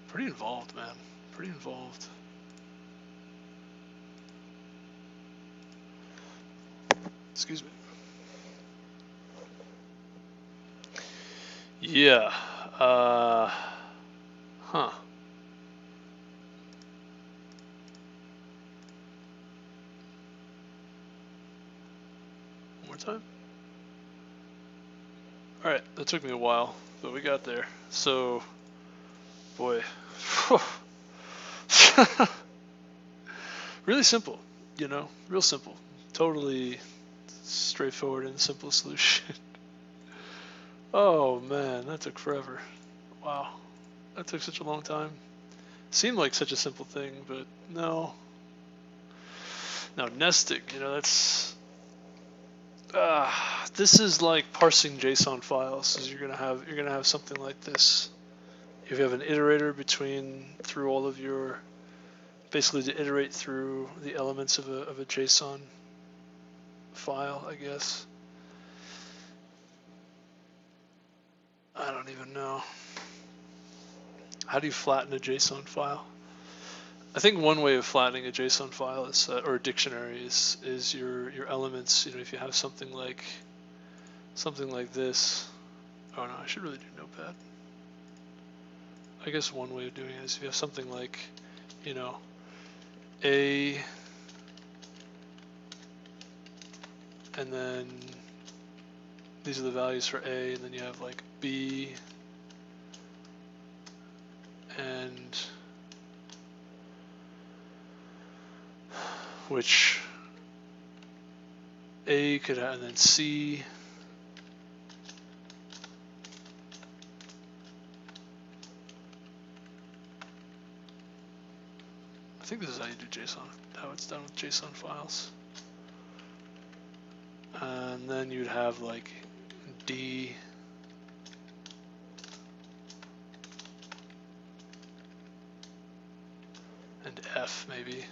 Pretty involved, man. Pretty involved. Excuse me. Yeah. Huh. One more time. All right, that took me a while, but we got there. So, boy. Really simple, you know, real simple. Totally straightforward and simple solution. Oh man, that took forever. Wow, that took such a long time. Seemed like such a simple thing, but no. Now nesting, you know, that's this is like parsing JSON files. So you're gonna have something like this. If you have an iterator through all of your, basically to iterate through the elements of a JSON file, I guess. I don't even know. How do you flatten a JSON file? I think one way of flattening a JSON file is, or a dictionary is your elements. You know, if you have something like this. Oh no, I should really do Notepad. I guess one way of doing it is if you have something like, you know, A, and then these are the values for A, and then you have like B, and which A could have, and then C, I think this is how you do JSON, how it's done with JSON files. And then you'd have like D, and F maybe.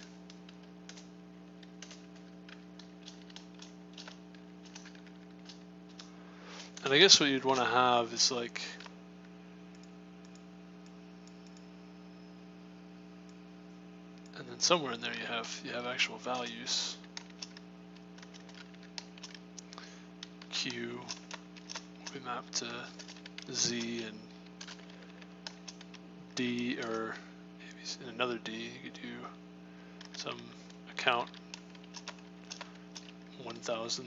And I guess what you'd want to have is like, and then somewhere in there you have actual values. Q, Q we map to Z and D, or maybe another D. You could do some account 1000.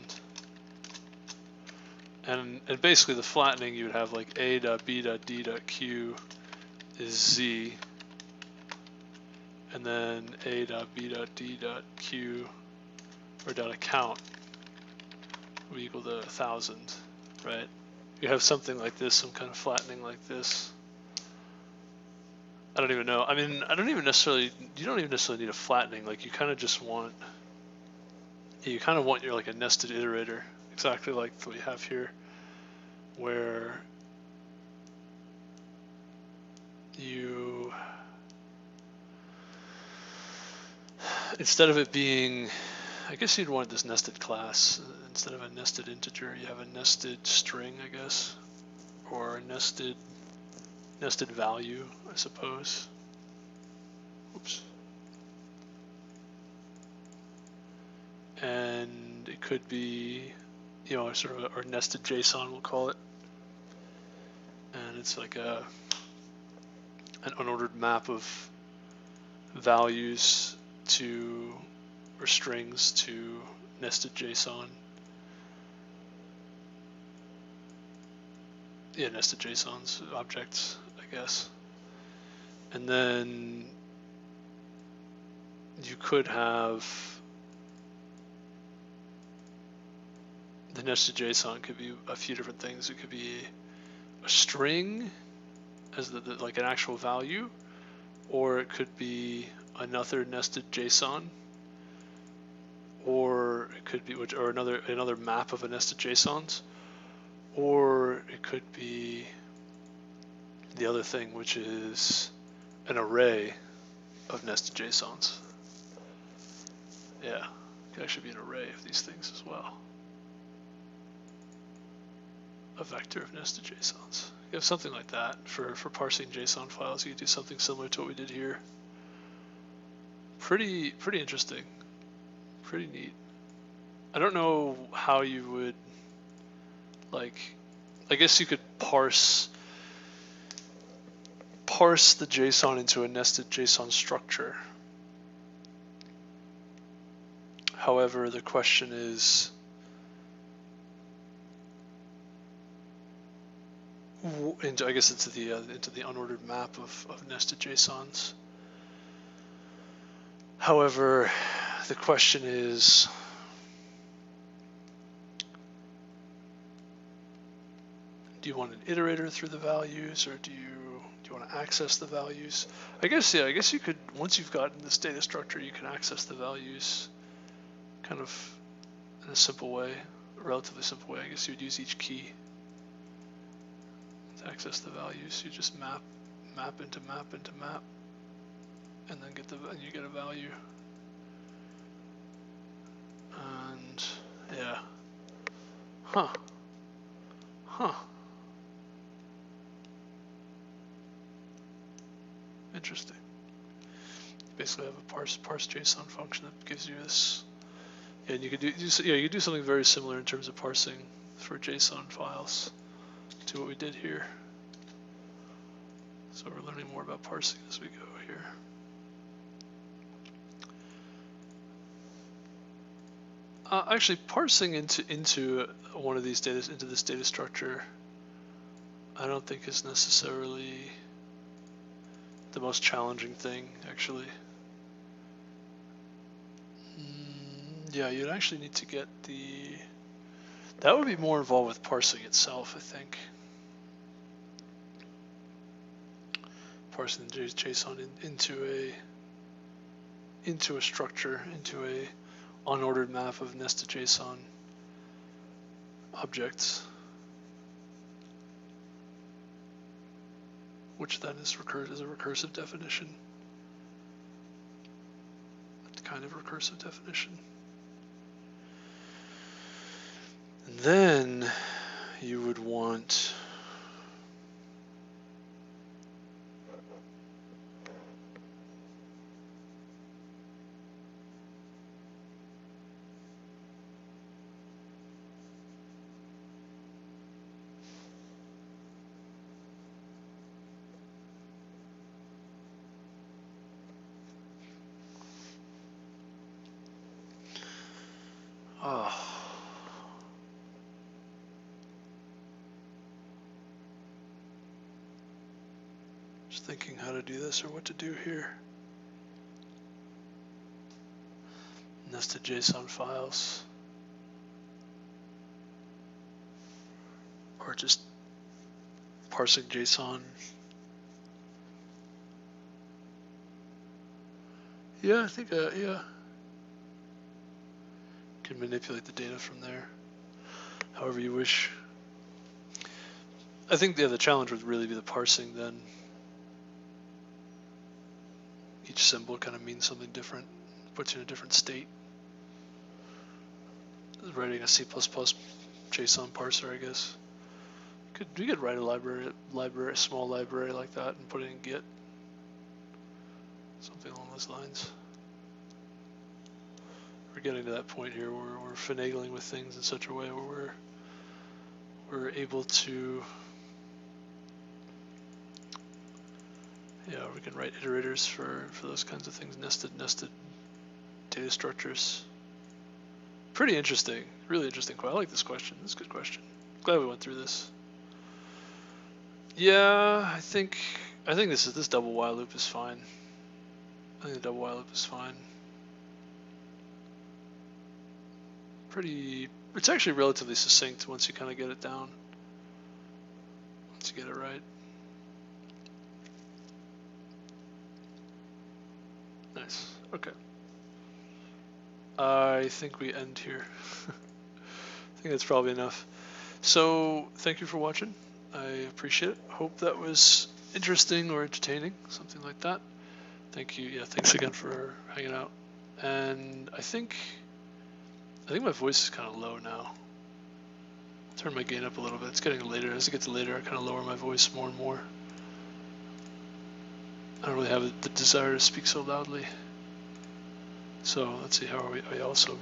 And basically the flattening, you would have like A.B.D.Q is Z, and then A.B.D.Q or dot account would equal to 1000, right? You have something like this, some kind of flattening like this. I don't even know. I mean, you don't even necessarily need a flattening. Like you kind of just want, your like a nested iterator, exactly like what you have here, where you, instead of it being, I guess you'd want this nested class. Instead of a nested integer, you have a nested string, I guess, or a nested value, I suppose. Oops. And it could be, sort of or nested JSON, we'll call it. And it's like an unordered map of values to, or strings to nested JSON. Yeah, nested JSONs, objects, I guess. And then you could have, the nested JSON could be a few different things. It could be a string as like an actual value, or it could be another nested JSON, or it could be another map of a nested JSONs, or it could be the other thing, which is an array of nested JSONs. Yeah, it could actually be an array of these things as well. A vector of nested JSONs. You have something like that for parsing JSON files. You could do something similar to what we did here. Pretty interesting. Pretty neat. I don't know how you would, like, I guess you could parse the JSON into a nested JSON structure. However, the question is, I guess into the unordered map of nested JSONs. However, the question is, do you want an iterator through the values, or do you want to access the values? I guess you could, once you've gotten this data structure, you can access the values kind of in a simple way, a relatively simple way. I guess you would use each key to access the values. You just map into map into map, and then you get a value. And yeah, huh. Interesting. You basically have a parse JSON function that gives you this. Yeah, and you could do something very similar in terms of parsing for JSON files to what we did here. So we're learning more about parsing as we go here. Actually, parsing into one of these data, into this data structure, I don't think is necessarily the most challenging thing, actually. Yeah, you'd actually need to get that would be more involved with parsing itself, I think. Parsing JSON into a structure, into a unordered map of nested JSON objects, which then is a recursive definition, kind of recursive definition. And then you would want Just thinking how to do this or what to do here. Nested JSON files. Or just parsing JSON. Yeah, I think, yeah. Can manipulate the data from there however you wish. I think the challenge would really be the parsing then. Each symbol kind of means something different, puts you in a different state. Writing a C++ JSON parser, I guess. We could write a small library like that and put it in Git. Something along those lines. We're getting to that point here where we're finagling with things in such a way where we're able to, yeah, we can write iterators for those kinds of things, nested data structures. Pretty interesting, really interesting. I like this question. This is a good question. Glad we went through this. Yeah, I think this double while loop is fine. I think the double while loop is fine. It's actually relatively succinct once you kind of get it down. Once you get it right. Nice. Okay. I think we end here. I think that's probably enough. So thank you for watching. I appreciate it. Hope that was interesting or entertaining, something like that. Thank you. Yeah, thanks again for hanging out. And I think my voice is kind of low now. Turn my gain up a little bit. It's getting later. As it gets later, I kind of lower my voice more and more. I don't really have the desire to speak so loudly. So let's see, how are we also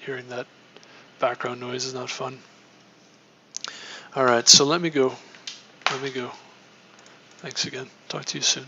hearing that background noise is not fun. All right, so let me go. Thanks again. Talk to you soon.